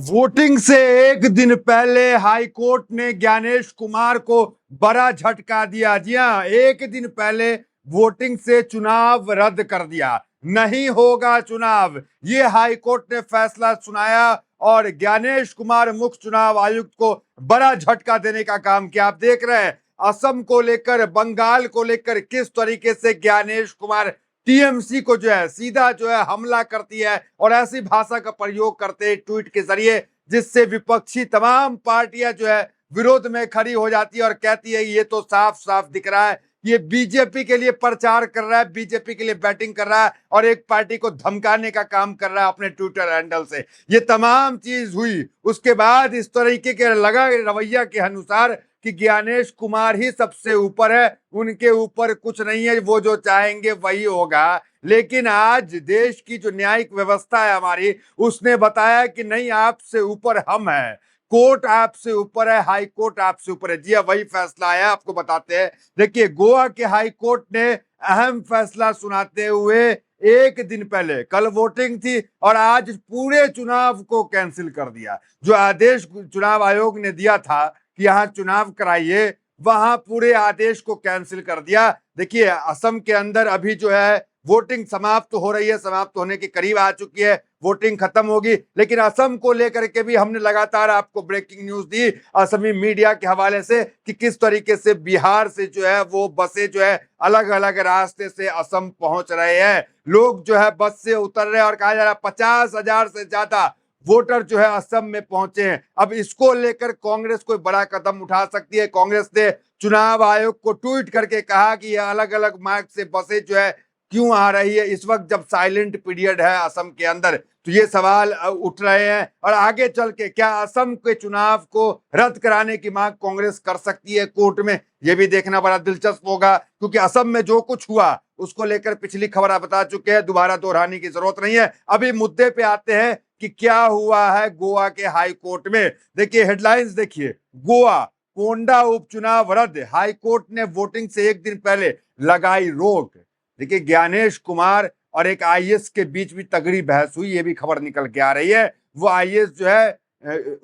Voting से एक दिन पहले हाई कोर्ट ने ज्ञानेश कुमार को बड़ा झटका दिया। जी हां, एक दिन पहले वोटिंग से चुनाव रद्द कर दिया, नहीं होगा चुनाव। ये हाई कोर्ट ने फैसला सुनाया और ज्ञानेश कुमार मुख्य चुनाव आयुक्त को बड़ा झटका देने का काम किया। आप देख रहे हैं असम को लेकर, बंगाल को लेकर किस तरीके से ज्ञानेश कुमार टीएमसी को जो है सीधा जो है हमला करती है और ऐसी भाषा का प्रयोग करते हैं ट्वीट के जरिए, जिससे विपक्षी तमाम पार्टियां जो है विरोध में खड़ी हो जाती है और कहती है ये तो साफ साफ दिख रहा है ये बीजेपी के लिए प्रचार कर रहा है, बीजेपी के लिए बैटिंग कर रहा है और एक पार्टी को धमकाने का काम कर रहा है अपने ट्विटर हैंडल से। ये तमाम चीज हुई, उसके बाद इस तरीके के लगा रवैया के अनुसार कि ज्ञानेश कुमार ही सबसे ऊपर है, उनके ऊपर कुछ नहीं है, वो जो चाहेंगे वही होगा। लेकिन आज देश की जो न्यायिक व्यवस्था है हमारी, उसने बताया कि नहीं, आपसे ऊपर हम हैं, कोर्ट आपसे ऊपर है, हाई कोर्ट आपसे ऊपर है। जी हाँ, वही फैसला है, आपको बताते हैं। देखिए, गोवा के हाई कोर्ट ने अहम फैसला सुनाते हुए एक दिन पहले, कल वोटिंग थी और आज पूरे चुनाव को कैंसिल कर दिया। जो आदेश चुनाव आयोग ने दिया था कि यहां चुनाव कराइए, वहां पूरे आदेश को कैंसिल कर दिया। देखिए, असम के अंदर अभी जो है वोटिंग समाप्त हो रही है, समाप्त होने के करीब आ चुकी है, वोटिंग खत्म होगी। लेकिन असम को लेकर के भी हमने लगातार आपको ब्रेकिंग न्यूज दी असमी मीडिया के हवाले से कि किस तरीके से बिहार से जो है वो बसें जो है अलग अलग रास्ते से असम पहुंच रहे हैं। लोग जो है बस से उतर रहे हैं और कहा जा रहा है 50,000 से ज्यादा वोटर जो है असम में पहुंचे हैं। अब इसको लेकर कांग्रेस कोई बड़ा कदम उठा सकती है। कांग्रेस ने चुनाव आयोग को ट्वीट करके कहा कि यह अलग अलग मार्ग से बसें जो है क्यों आ रही है इस वक्त जब साइलेंट पीरियड है असम के अंदर। तो ये सवाल उठ रहे हैं और आगे चल के क्या असम के चुनाव को रद्द कराने की मांग कांग्रेस कर सकती है कोर्ट में, ये भी देखना बड़ा दिलचस्प होगा। क्योंकि असम में जो कुछ हुआ उसको लेकर पिछली खबर आप बता चुके हैं, दोबारा दोहराने की जरूरत नहीं है। अभी मुद्दे पे आते हैं कि क्या हुआ है गोवा के हाई कोर्ट में। देखिए हेडलाइंस, देखिए, गोवा कोंडा उपचुनाव रद्द, हाई कोर्ट ने वोटिंग से एक दिन पहले लगाई रोक। देखिए, ज्ञानेश कुमार और एक आईएएस के बीच भी तगड़ी बहस हुई, ये भी खबर निकल के आ रही है। वो आईएएस जो है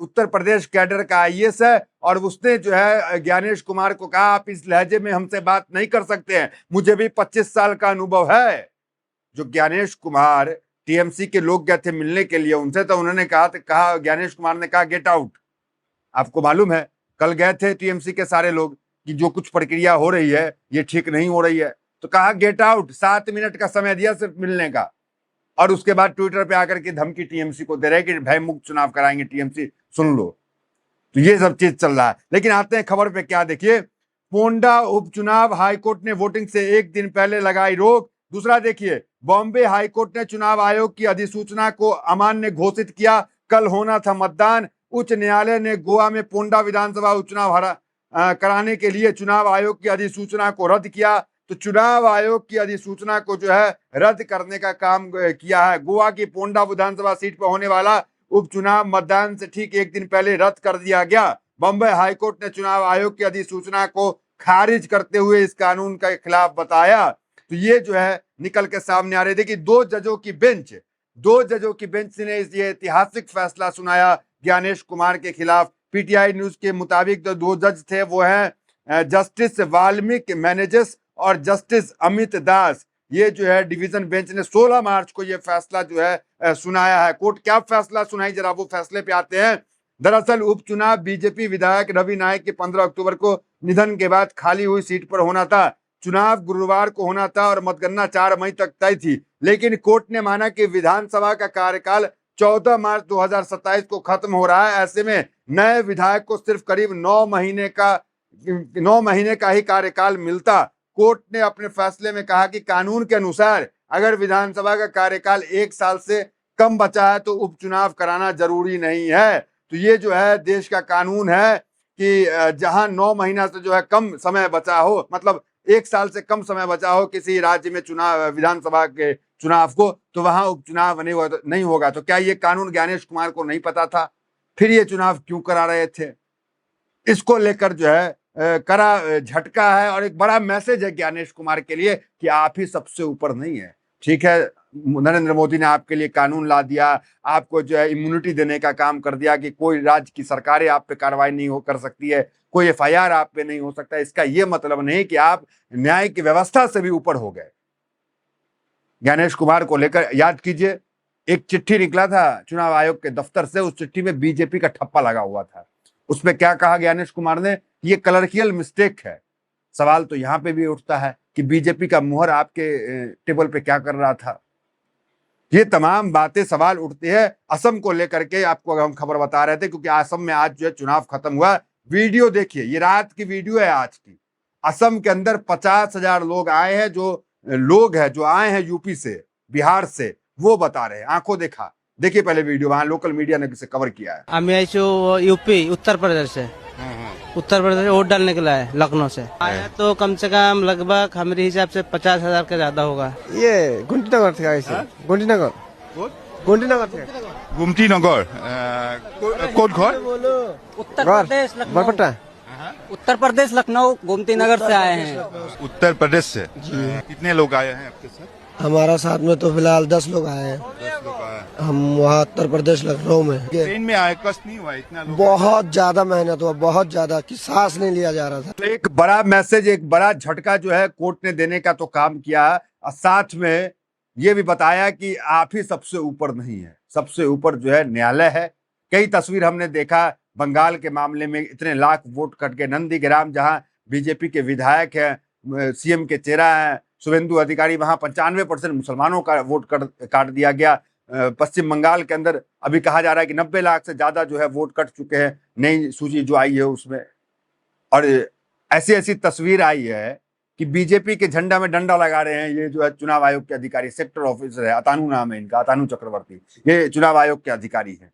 उत्तर प्रदेश कैडर का आईएएस है और उसने जो है ज्ञानेश कुमार को कहा आप इस लहजे में हमसे बात नहीं कर सकते हैं, मुझे भी 25 साल का अनुभव है। जो ज्ञानेश कुमार टीएमसी के लोग गए थे मिलने के लिए उनसे, तो उन्होंने कहा ज्ञानेश कुमार ने कहा गेट आउट। आपको मालूम है कल गए थे टीएमसी के सारे लोग कि जो कुछ प्रक्रिया हो रही है ये ठीक नहीं हो रही है, तो कहा गेट आउट। 7 मिनट का समय दिया सिर्फ मिलने का और उसके बाद ट्विटर पे आकर के धमकी टीएमसी को दे रहे कि भय मुक्त चुनाव कराएंगे, टीएमसी सुन लो। तो ये सब चीज चल रहा है। लेकिन आते हैं खबर पे, क्या देखिए, पोंडा उपचुनाव हाईकोर्ट ने वोटिंग से एक दिन पहले लगाई रोक। दूसरा देखिए, बॉम्बे हाईकोर्ट ने चुनाव आयोग की अधिसूचना को अमान्य घोषित किया, कल होना था मतदान। उच्च न्यायालय ने गोवा में पोंडा विधानसभा उपचुनाव कराने के लिए चुनाव आयोग की अधिसूचना को रद्द किया। तो चुनाव आयोग की अधिसूचना को जो है रद्द करने का काम किया है। गोवा की पोंडा विधानसभा सीट पर होने वाला उपचुनाव मतदान से ठीक एक दिन पहले रद्द कर दिया गया। बंबई हाईकोर्ट ने चुनाव आयोग की अधिसूचना को खारिज करते हुए इस कानून के खिलाफ बताया। तो ये जो है निकल के सामने आ रही। देखिए, दो जजों की बेंच ने ये ऐतिहासिक फैसला सुनाया ज्ञानेश कुमार के खिलाफ। पीटीआई न्यूज के मुताबिक जो दो जज थे वो हैं जस्टिस वाल्मीकि मैनेजस और जस्टिस अमित दास। ये जो है डिवीजन बेंच ने 16 मार्च को ये फैसला जो है सुनाया है। कोर्ट क्या फैसला सुनाई, जरा वो फैसले पे आते हैं। दरअसल उपचुनाव बीजेपी विधायक रवि नायक के 15 अक्टूबर को निधन के बाद खाली हुई सीट पर होना था। चुनाव गुरुवार को होना था और मतगणना 4 मई तक तय थी। लेकिन कोर्ट ने माना कि विधानसभा का कार्यकाल 14 मार्च 2027 को खत्म हो रहा है। ऐसे में नए विधायक को सिर्फ करीब 9 महीने का ही कार्यकाल मिलता। कोर्ट ने अपने फैसले में कहा कि कानून के अनुसार अगर विधानसभा का कार्यकाल 1 साल से कम बचा है तो उपचुनाव कराना जरूरी नहीं है। तो ये जो है देश का कानून है कि जहां 9 महीना से जो है कम समय बचा हो, मतलब 1 साल से कम समय बचा हो किसी राज्य में चुनाव, विधानसभा के चुनाव को, तो वहां उपचुनाव नहीं होगा। तो क्या ये कानून ज्ञानेश कुमार को नहीं पता था? फिर ये चुनाव क्यों करा रहे थे? इसको लेकर जो है करा झटका है और एक बड़ा मैसेज है ज्ञानेश कुमार के लिए कि आप ही सबसे ऊपर नहीं है। ठीक है, नरेंद्र मोदी ने आपके लिए कानून ला दिया, आपको जो है इम्यूनिटी देने का काम कर दिया कि कोई राज्य की सरकारें आप पे कार्रवाई नहीं हो कर सकती है, कोई एफआईआर आप पे नहीं हो सकता। इसका यह मतलब नहीं कि आप न्याय की व्यवस्था से भी ऊपर हो गए। ज्ञानेश कुमार को लेकर याद कीजिए, एक चिट्ठी निकला था चुनाव आयोग के दफ्तर से, उस चिट्ठी में बीजेपी का ठप्पा लगा हुआ था। उसमें क्या कहा ज्ञानेश कुमार ने, ये क्लर्कियल मिस्टेक है। सवाल तो यहां पे भी उठता है कि बीजेपी का मुहर आपके टेबल पे क्या कर रहा था। ये तमाम बातें सवाल उठते हैं। असम को लेकर के आपको हम खबर बता रहे थे, क्योंकि असम में आज जो है चुनाव खत्म हुआ। वीडियो देखिए, ये रात की वीडियो है आज की। असम के अंदर 50,000 लोग आए हैं, जो आए हैं यूपी से, बिहार से, वो बता रहे हैं, आंखों देखा। देखिए पहले वीडियो, वहां लोकल मीडिया ने इसे कवर किया है। हम यूपी उत्तर प्रदेश से वोट डालने के लिए आए, लखनऊ से आया। तो कम से कम लगभग हमारे हिसाब से 50,000 का ज्यादा होगा। ये गुमटी नगर से आए थे। गुमटी नगर से गुमटी नगर कौन घर? उत्तर प्रदेश बरपट्टा। उत्तर प्रदेश लखनऊ गुमती नगर से आए हैं। उत्तर प्रदेश से कितने लोग आए हैं आपके साथ? हमारा साथ में तो फिलहाल 10 लोग आए हैं। 10 लोग आए हैं। हम वहाँ उत्तर प्रदेश लखनऊ में। ट्रेन में आए, कष्ट नहीं हुआ इतना लोग? बहुत ज्यादा मेहनत हुआ, बहुत ज्यादा, कि सांस नहीं लिया जा रहा था। तो एक बड़ा मैसेज, एक बड़ा झटका जो है कोर्ट ने देने का तो काम किया, और साथ में ये भी बताया कि आप ही सबसे ऊपर नहीं है, सबसे ऊपर जो है न्यायालय है। कई तस्वीर हमने देखा बंगाल के मामले में, इतने लाख वोट कट के नंदीग्राम, जहां बीजेपी के विधायक हैं, सीएम के चेहरा है शुभेंदु अधिकारी, वहां 95% मुसलमानों का वोट काट दिया गया। पश्चिम बंगाल के अंदर अभी कहा जा रहा है कि 90 लाख से ज्यादा जो है वोट कट चुके हैं, नई सूची जो आई है उसमें। और ऐसी ऐसी तस्वीर आई है कि बीजेपी के झंडा में डंडा लगा रहे हैं ये जो है चुनाव आयोग के अधिकारी, सेक्टर ऑफिसर है, अतानु नाम है इनका, अतानु चक्रवर्ती, ये चुनाव आयोग के अधिकारी हैं।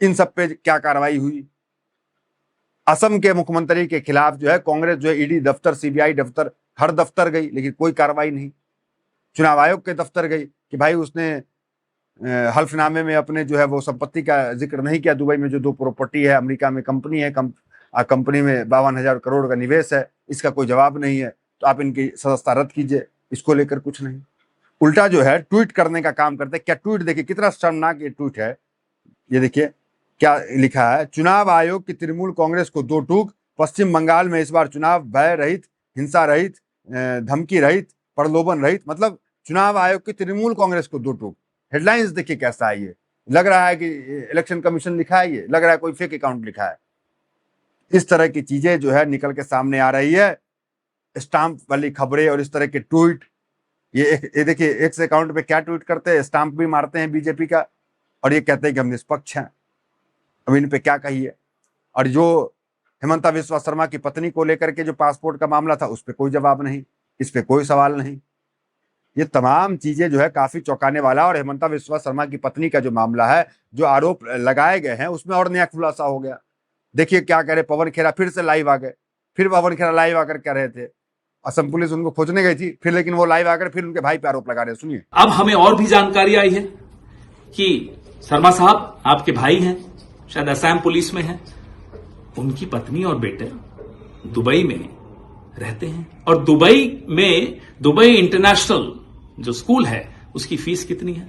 इन सब पे क्या कार्रवाई हुई? असम के मुख्यमंत्री के खिलाफ जो है कांग्रेस जो है ईडी दफ्तर, सीबीआई दफ्तर, हर दफ्तर गई, लेकिन कोई कार्रवाई नहीं। चुनाव आयोग के दफ्तर गई कि भाई उसने हल्फनामे में अपने जो है वो संपत्ति का जिक्र नहीं किया, दुबई में जो 2 प्रॉपर्टी है, अमेरिका में कंपनी है, कंपनी में 52,000 करोड़ का निवेश है, इसका कोई जवाब नहीं है, तो आप इनकी सदस्यता रद्द कीजिए। इसको लेकर कुछ नहीं, उल्टा जो है ट्वीट करने का काम करते हैं। क्या ट्वीट, देखिए कितना शर्मनाक ये ट्वीट है। ये देखिए क्या लिखा है, चुनाव आयोग की तृणमूल कांग्रेस को 2 टूक, पश्चिम बंगाल में इस बार चुनाव भय रहित, हिंसा रहित, धमकी रहित, प्रलोभन रहित। मतलब चुनाव आयोग की तृणमूल कांग्रेस को 2 टूक। हेडलाइंस देखिए कैसा है, ये लग रहा है कि इलेक्शन कमीशन लिखा है, ये लग रहा है कोई फेक अकाउंट लिखा है। इस तरह की चीजें जो है निकल के सामने आ रही है, स्टाम्प वाली खबरें और इस तरह के ट्वीट। ये देखिए एक्स अकाउंट पे क्या ट्वीट करते हैं, स्टाम्प भी मारते हैं बीजेपी का, और ये कहते हैं कि हम निष्पक्ष हैं। अब इन पे क्या कहिए। और जो हेमंता विश्वा शर्मा की पत्नी को लेकर के जो पासपोर्ट का मामला था, उस पर कोई जवाब नहीं, इस पे कोई सवाल नहीं। ये तमाम चीजें जो है काफी चौंकाने वाला। और हेमंता विश्वा शर्मा की पत्नी का जो मामला है, जो आरोप लगाए गए हैं, उसमें और नया खुलासा हो गया। देखिए क्या कह रहे पवन खेरा, फिर से लाइव आ गए। फिर पवन खेरा लाइव आकर कह रहे थे, असम पुलिस उनको खोजने गई थी, फिर लेकिन वो लाइव आकर फिर उनके भाई पे आरोप लगा रहे। सुनिए। अब हमें और भी जानकारी आई है कि शर्मा साहब आपके भाई हैं, शायद असम पुलिस में हैं, उनकी पत्नी और बेटे दुबई में रहते हैं। और दुबई इंटरनेशनल जो स्कूल है, उसकी फीस कितनी है?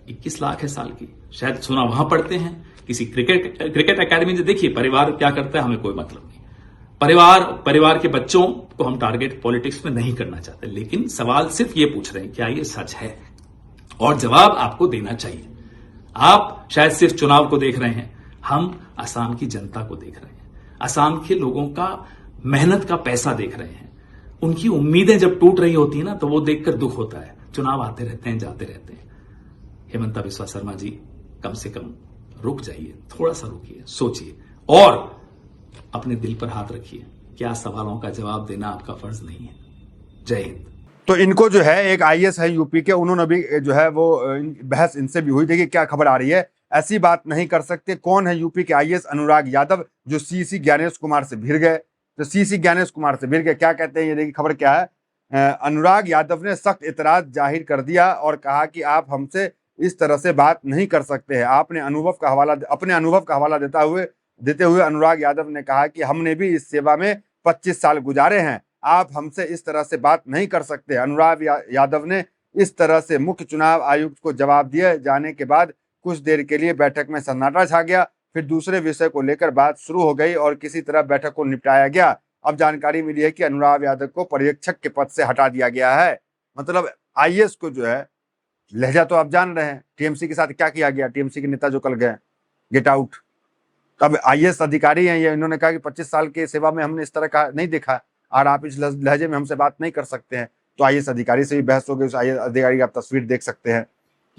21 लाख है साल की। शायद सुना वहां पढ़ते हैं किसी क्रिकेट एकेडमी से। देखिए परिवार क्या करता है हमें कोई मतलब नहीं। परिवार के बच्चों को हम टारगेट पॉलिटिक्स में नहीं करना चाहते, लेकिन सवाल सिर्फ ये पूछ रहे हैं क्या ये सच है, और जवाब आपको देना चाहिए। आप शायद सिर्फ चुनाव को देख रहे हैं, हम असम की जनता को देख रहे हैं, असम के लोगों का मेहनत का पैसा देख रहे हैं। उनकी उम्मीदें जब टूट रही होती है ना, तो वो देखकर दुख होता है। चुनाव आते रहते हैं, जाते रहते हैं। हेमंता बिस्वा शर्मा जी, कम से कम रुक जाइए, थोड़ा सा रुकिए, सोचिए और अपने दिल पर हाथ रखिए। क्या सवालों का जवाब देना आपका फर्ज नहीं है? जय हिंद। तो इनको जो है एक आईएएस है यूपी के, उन्होंने भी जो है वो बहस इनसे भी हुई। देखिए क्या खबर आ रही है, ऐसी बात नहीं कर सकते। कौन है यूपी के आईएएस? अनुराग यादव, जो सीसी ज्ञानेश कुमार से भिड़ गए। तो सीसी ज्ञानेश कुमार से भिड़ गए, क्या कहते हैं ये देखिए खबर क्या है। अनुराग यादव ने सख्त एतराज जाहिर कर दिया और कहा कि आप हमसे इस तरह से बात नहीं कर सकते हैं। अपने अनुभव का हवाला देते हुए अनुराग यादव ने कहा कि हमने भी इस सेवा में 25 साल गुजारे हैं, आप हमसे इस तरह से बात नहीं कर सकते। अनुराग यादव ने इस तरह से मुख्य चुनाव आयुक्त को जवाब दिए जाने के बाद कुछ देर के लिए बैठक में सन्नाटा छा गया। फिर दूसरे विषय को लेकर बात शुरू हो गई और किसी तरह बैठक को निपटाया गया। अब जानकारी मिली है कि अनुराग यादव को पर्यवेक्षक के पद से हटा दिया गया है। मतलब आईएएस को जो है, लहजा तो आप जान रहे हैं टीएमसी के साथ क्या किया गया। टीएमसी के नेता जो कल गए गेट आउट, तब आईएएस अधिकारी हैं ये, इन्होंने कहा कि 25 साल की सेवा में हमने इस तरह का नहीं देखा और आप इस लहजे में हमसे बात नहीं कर सकते हैं। तो आईएएस अधिकारी से भी बहस हो गई। उस आईएएस अधिकारी की आप तस्वीर देख सकते हैं।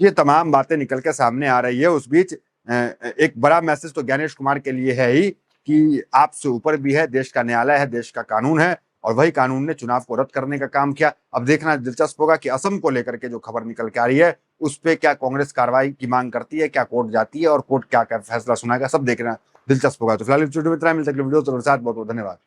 ये तमाम बातें निकल के सामने आ रही है। उस बीच एक बड़ा मैसेज तो ज्ञानेश कुमार के लिए है ही कि आपसे ऊपर भी है, देश का न्यायालय है, देश का कानून है और वही कानून ने चुनाव को रद्द करने का काम किया। अब देखना दिलचस्प होगा कि असम को लेकर के जो खबर निकल के आ रही है उस पर क्या कांग्रेस कार्रवाई की मांग करती है, क्या कोर्ट जाती है और कोर्ट क्या क्या फैसला सुनाएगा, सब देखना दिलचस्प होगा। तो फिलहाल इस वीडियो में इतना, मिलते हैं अगले वीडियो तो बहुत बहुत धन्यवाद।